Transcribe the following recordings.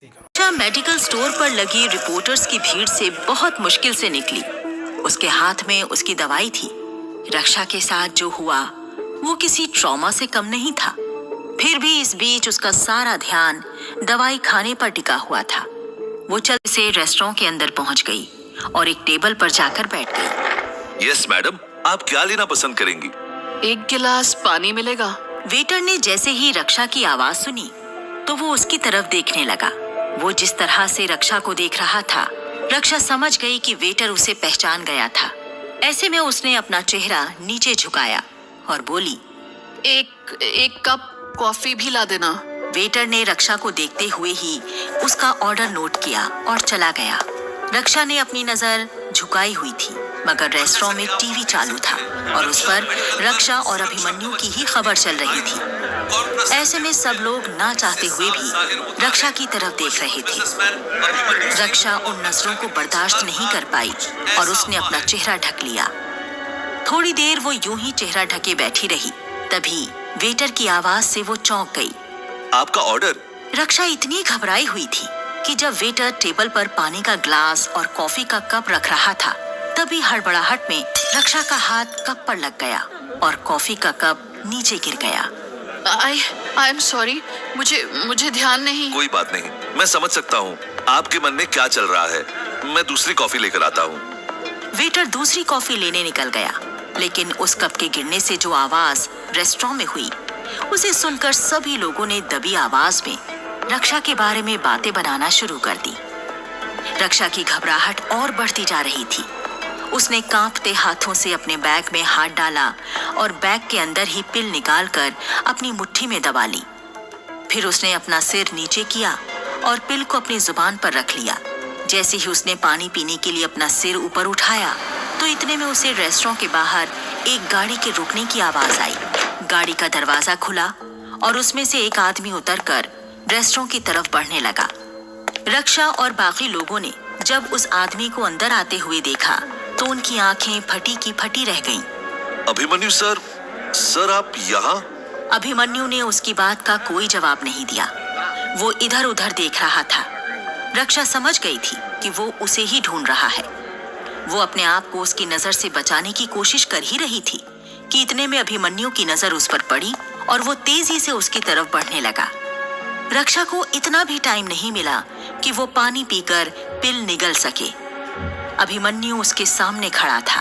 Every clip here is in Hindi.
रक्षा मेडिकल स्टोर पर लगी रिपोर्टर्स की भीड़ से बहुत मुश्किल से निकली। उसके हाथ में उसकी दवाई थी। रक्षा के साथ जो हुआ वो किसी ट्रॉमा से कम नहीं था। फिर भी इस बीच उसका सारा ध्यान दवाई खाने पर टिका हुआ था। वो चल से रेस्टोरेंट के अंदर पहुंच गई और एक टेबल पर जाकर बैठ गई। यस मैडम, आप क्या लेना पसंद करेंगी? एक गिलास पानी मिलेगा? वेटर ने जैसे ही रक्षा की आवाज सुनी तो वो उसकी तरफ देखने लगा। वो जिस तरह से रक्षा को देख रहा था, रक्षा समझ गई कि वेटर उसे पहचान गया था। ऐसे में उसने अपना चेहरा नीचे झुकाया और बोली, एक कप कॉफी भी ला देना। वेटर ने रक्षा को देखते हुए ही उसका ऑर्डर नोट किया और चला गया। रक्षा ने अपनी नजर झुकाई हुई थी, मगर रेस्टोरेंट में टीवी चालू था और उस पर रक्षा और अभिमन्यु की ही खबर चल रही थी। ऐसे में सब लोग ना चाहते हुए भी रक्षा की तरफ देख रहे थे। रक्षा उन नजरों को बर्दाश्त नहीं कर पाई और उसने अपना चेहरा ढक लिया। थोड़ी देर वो यूं ही चेहरा ढके बैठी रही। तभी वेटर की आवाज से वो चौंक गई। आपका ऑर्डर? रक्षा इतनी घबराई हुई थी कि जब वेटर टेबल पर पानी का ग्लास और कॉफी का कप रख रहा था, तभी हड़बड़ाहट में रक्षा का हाथ कप पर लग गया और कॉफी का कप नीचे गिर गया। आई एम सॉरी, मुझे ध्यान नहीं। कोई बात नहीं, मैं समझ सकता हूँ आपके मन में क्या चल रहा है। मैं दूसरी कॉफी लेकर आता हूँ। वेटर दूसरी कॉफी लेने निकल गया, लेकिन उस कप के गिरने से जो आवाज रेस्टोरेंट में हुई, उसे सुनकर सभी लोगों ने दबी आवाज में रक्षा के बारे में बातें बनाना शुरू कर दी। रक्षा की घबराहट और बढ़ती जा रही थी। उसने कांपते हाथों से अपने बैग में हाथ डाला और बैग के अंदर ही पिल निकालकर अपनी मुट्ठी में दबा ली। फिर उसने अपना सिर नीचे किया और पिल को अपनी जुबान पर रख लिया। जैसे ही उसने पानी पीने के लिए अपना सिर ऊपर उठाया तो इतने में उसे रेस्टोरेंट के बाहर एक गाड़ी के रुकने की आवाज आई। गाड़ी का दरवाजा खुला और उसमें से एक आदमी उतरकर रेस्टोरेंट की तरफ बढ़ने लगा। रक्षा और बाकी लोगों ने जब उस आदमी को अंदर आते हुए देखा तो उनकी आंखें फटी की फटी रह गईं। अभिमन्यु सर आप यहाँ? अभिमन्यु ने उसकी बात का कोई जवाब नहीं दिया। वो इधर उधर देख रहा था। रक्षा समझ गई थी कि वो उसे ही ढूंढ रहा है। वो अपने आप को उसकी नजर से बचाने की कोशिश कर ही रही थी कि इतने में अभिमन्यु की नजर उस पर पड़ी और वो तेजी से उसकी तरफ बढ़ने लगा। रक्षा को इतना भी टाइम नहीं मिला कि वो पानी पीकर पिल निगल सके। अभिमन्यु उसके सामने खड़ा था।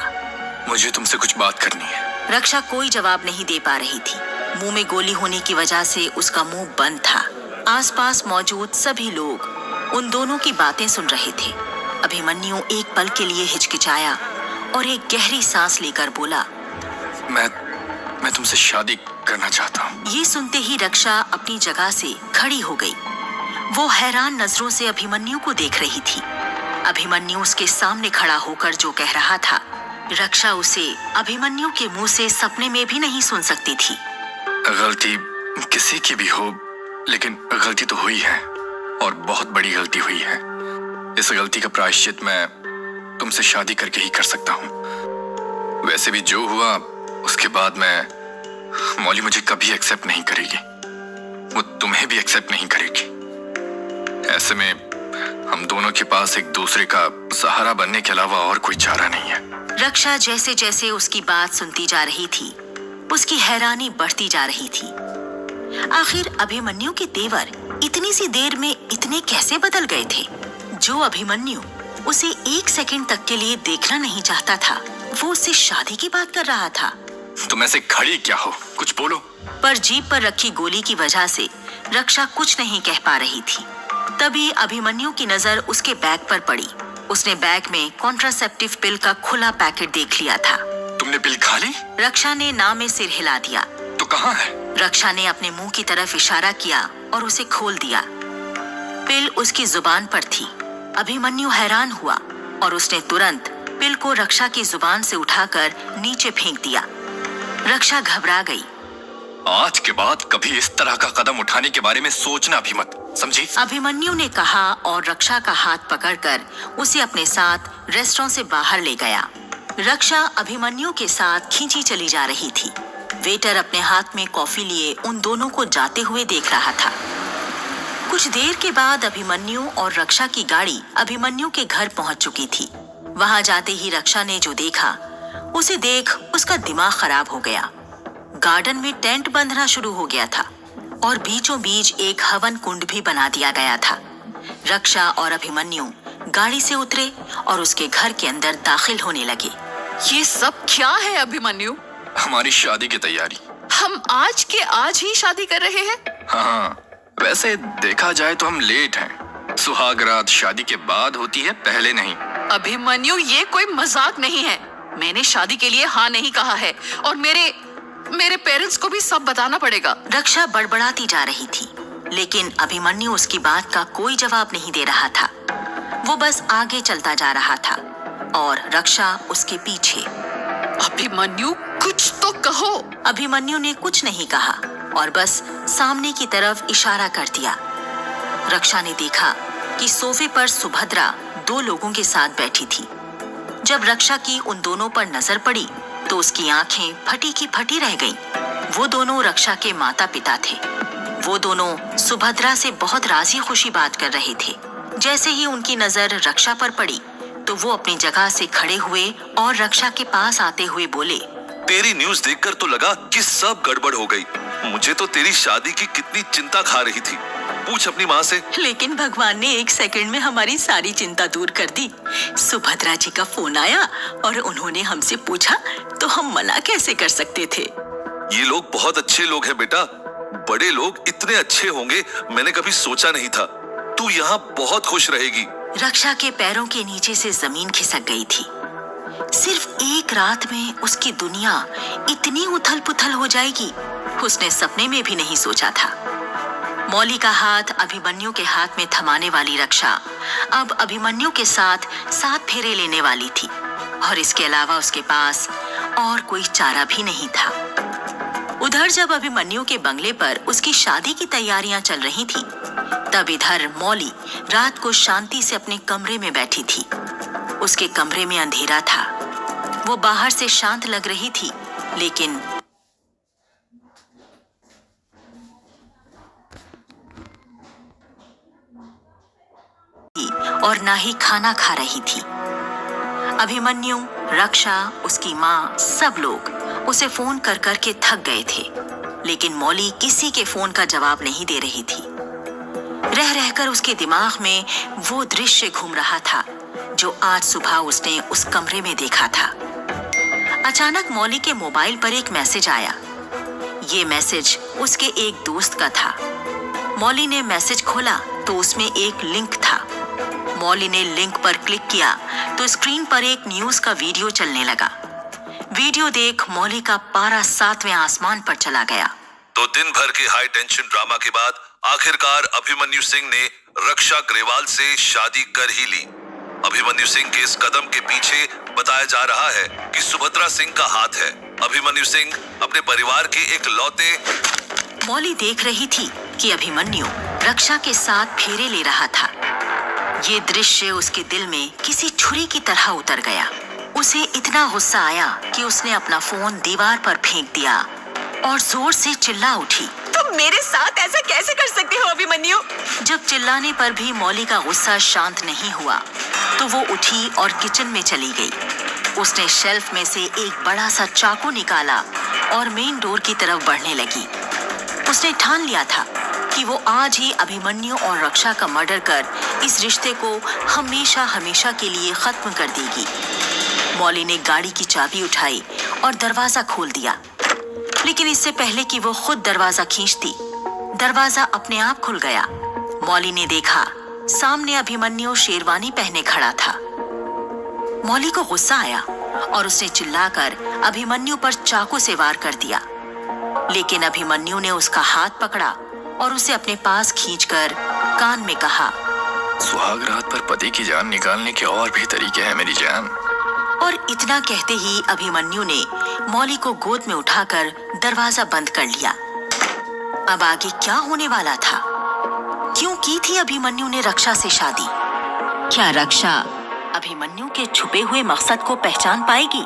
मुझे तुमसे कुछ बात करनी है। रक्षा कोई जवाब नहीं दे पा रही थी। मुंह में गोली होने की वजह से उसका मुंह बंद था। आसपास मौजूद सभी लोग उन दोनों की बातें सुन रहे थे। अभिमन्यु एक पल के लिए हिचकिचाया और एक गहरी सांस लेकर बोला, मैं तुमसे शादी करना चाहता हूँ। ये सुनते ही रक्षा अपनी जगह से खड़ी हो गई। वो हैरान नजरों से अभिमन्यु को देख रही थी। अभिमन्यु उसके सामने खड़ा होकर जो कह रहा था, रक्षा उसे अभिमन्यु के मुंह से सपने में भी नहीं सुन सकती थी। गलती किसी की भी हो, लेकिन गलती तो हुई है और बहुत बड़ी गलती हुई है। इस गलती का प्रायश्चित मैं तुमसे शादी करके ही कर सकता हूँ। वैसे भी जो हुआ उसके बाद मौली मुझे कभी एक्सेप्ट नहीं करेगी। वो तुम्हें भी एक्सेप्ट नहीं करेगी। ऐसे में हम दोनों के पास एक दूसरे का सहारा बनने के अलावा और कोई चारा नहीं है। रक्षा जैसे जैसे उसकी बात सुनती जा रही थी, उसकी हैरानी बढ़ती जा रही थी। आखिर अभिमन्यु के तेवर इतनी सी देर में इतने कैसे बदल गए थे? जो अभिमन्यु उसे एक सेकंड तक के लिए देखना नहीं चाहता था, वो उससे शादी की बात कर रहा था। तुम ऐसे खड़ी क्या हो? कुछ बोलो। पर जीप पर रखी गोली की वजह से रक्षा कुछ नहीं कह पा रही थी। तभी अभिमन्यु की नजर उसके बैग पर पड़ी। उसने बैग में कॉन्ट्रासेप्टिव पिल का खुला पैकेट देख लिया था। तुमने पिल खा ली? रक्षा ने ना में सिर हिला दिया। तो कहाँ है? रक्षा ने अपने मुंह की तरफ इशारा किया और उसे खोल दिया। पिल उसकी जुबान पर थी। अभिमन्यु हैरान हुआ और उसने तुरंत पिल को रक्षा की जुबान से उठाकर नीचे फेंक दिया। रक्षा घबरा गई। आज के बाद कभी इस तरह का कदम उठाने के बारे में सोचना भी मत, समझी? अभिमन्यु ने कहा और रक्षा का हाथ पकड़कर उसे अपने साथ रेस्टोरेंट से बाहर ले गया। रक्षा अभिमन्यु के साथ खींची चली जा रही थी। वेटर अपने हाथ में कॉफी लिए उन दोनों को जाते हुए देख रहा था। कुछ देर के बाद अभिमन्यु और रक्षा की गाड़ी अभिमन्यु के घर पहुंच चुकी थी। वहां जाते ही रक्षा ने जो देखा, उसे देख उसका दिमाग खराब हो गया। गार्डन में टेंट बंधना शुरू हो गया था और बीचों बीच एक हवन कुंड भी बना दिया गया था। रक्षा और अभिमन्यु गाड़ी से उतरे और उसके घर के अंदर दाखिल होने लगे। ये सब क्या है अभिमन्यु? हमारी शादी की तैयारी। हम आज के आज ही शादी कर रहे हैं? हाँ, वैसे देखा जाए तो हम लेट हैं। सुहाग रात शादी के बाद होती है, पहले नहीं। अभिमन्यु, ये कोई मजाक नहीं है। मैंने शादी के लिए हाँ नहीं कहा है और मेरे पेरेंट्स को भी सब बताना पड़ेगा। रक्षा बड़बड़ाती जा रही थी, लेकिन अभिमन्यु उसकी बात का कोई जवाब नहीं दे रहा था। वो बस आगे चलता जा रहा था और रक्षा उसके पीछे। अभिमन्यु, कुछ तो कहो। अभिमन्यु ने कुछ नहीं कहा और बस सामने की तरफ इशारा कर दिया। रक्षा ने देखा कि सोफे पर सुभद्रा 2 लोगों के साथ बैठी थी। जब रक्षा की उन दोनों पर नजर पड़ी तो उसकी आंखें फटी की फटी रह गईं। वो दोनों रक्षा के माता पिता थे। वो दोनों सुभद्रा से बहुत राजी खुशी बात कर रहे थे। जैसे ही उनकी नजर रक्षा पर पड़ी तो वो अपनी जगह से खड़े हुए और रक्षा के पास आते हुए बोले, तेरी न्यूज देखकर तो लगा कि सब गड़बड़ हो गई। मुझे तो तेरी शादी की कितनी चिंता खा रही थी। पूछ अपनी माँ से। लेकिन भगवान ने 1 सेकंड में हमारी सारी चिंता दूर कर दी। सुभद्रा जी का फोन आया और उन्होंने हमसे पूछा तो हम मना कैसे कर सकते थे। ये लोग बहुत अच्छे लोग हैं बेटा। बड़े लोग इतने अच्छे होंगे मैंने कभी सोचा नहीं था। तू यहाँ बहुत खुश रहेगी। रक्षा के पैरों के नीचे से जमीन खिसक गई थी। सिर्फ एक रात में उसकी दुनिया इतनी उथल पुथल हो जाएगी, उसने सपने में भी नहीं सोचा था। मौली का हाथ अभिमन्यु के हाथ में थमाने वाली रक्षा अब अभिमन्यु के साथ 7 फेरे लेने वाली थी और इसके अलावा उसके पास और कोई चारा भी नहीं था। उधर जब अभिमन्यु के बंगले पर उसकी शादी की तैयारियां चल रही थी, तब इधर मौली रात को शांति से अपने कमरे में बैठी थी। उसके कमरे में अंधेरा था। वो बाहर से शांत लग रही थी, लेकिन और ना ही खाना खा रही थी। अभिमन्यु, रक्षा, उसकी माँ, सब लोग उसे फोन कर कर के थक गए थे, लेकिन मौली किसी के फोन का जवाब नहीं दे रही थी। रह रहकर उसके दिमाग में वो दृश्य घूम रहा था जो आज सुबह उसने उस कमरे में देखा था। अचानक मौली के मोबाइल पर एक मैसेज आया। ये मैसेज उसके एक दोस्त का था। मौली ने मैसेज खोला तो उसमें एक लिंक था। मौली ने लिंक पर क्लिक किया तो स्क्रीन पर एक न्यूज का वीडियो चलने लगा। वीडियो देख मौली का पारा 7वें आसमान पर चला गया। तो दिन भर के हाई टेंशन ड्रामा के बाद आखिरकार अभिमन्यु सिंह ने रक्षा ग्रेवाल से शादी कर ही ली। अभिमन्यु सिंह के इस कदम के पीछे बताया जा रहा है कि सुभद्रा सिंह का हाथ है। अभिमन्यु सिंह अपने परिवार के एक लौते। मौली देख रही थी कि अभिमन्यु रक्षा के साथ फेरे ले रहा था। ये दृश्य उसके दिल में किसी छुरी की तरह उतर गया। उसे इतना गुस्सा आया कि उसने अपना फोन दीवार पर फेंक दिया और जोर से चिल्ला उठी, तुम मेरे साथ ऐसा कैसे कर सकते हो अभिमन्यु? जब चिल्लाने पर भी मौली का गुस्सा शांत नहीं हुआ तो वो उठी और किचन में चली गई। उसने शेल्फ में से एक बड़ा सा चाकू निकाला और मेन डोर की तरफ बढ़ने लगी। उसने ठान लिया था कि वो आज ही अभिमन्यु और रक्षा का मर्डर कर इस रिश्ते को हमेशा हमेशा के लिए खत्म कर देगी। मौली ने गाड़ी की चाबी उठाई और दरवाजा खोल दिया, लेकिन इससे पहले कि वो खुद दरवाजा खींचती, दरवाजा अपने आप खुल गया। मौली ने देखा सामने अभिमन्यु शेरवानी पहने खड़ा था। मौली को गुस्सा आया और उसने चिल्लाकर अभिमन्यु पर चाकू से वार कर दिया, लेकिन अभिमन्यु ने उसका हाथ पकड़ा और उसे अपने पास खींचकर कान में कहा, सुहाग रात पर पति की जान निकालने के और भी तरीके हैं मेरी जान। और इतना कहते ही अभिमन्यु ने मौली को गोद में उठाकर दरवाजा बंद कर लिया। अब आगे क्या होने वाला था? क्यों की थी अभिमन्यु ने रक्षा से शादी? क्या रक्षा अभिमन्यु के छुपे हुए मकसद को पहचान पाएगी?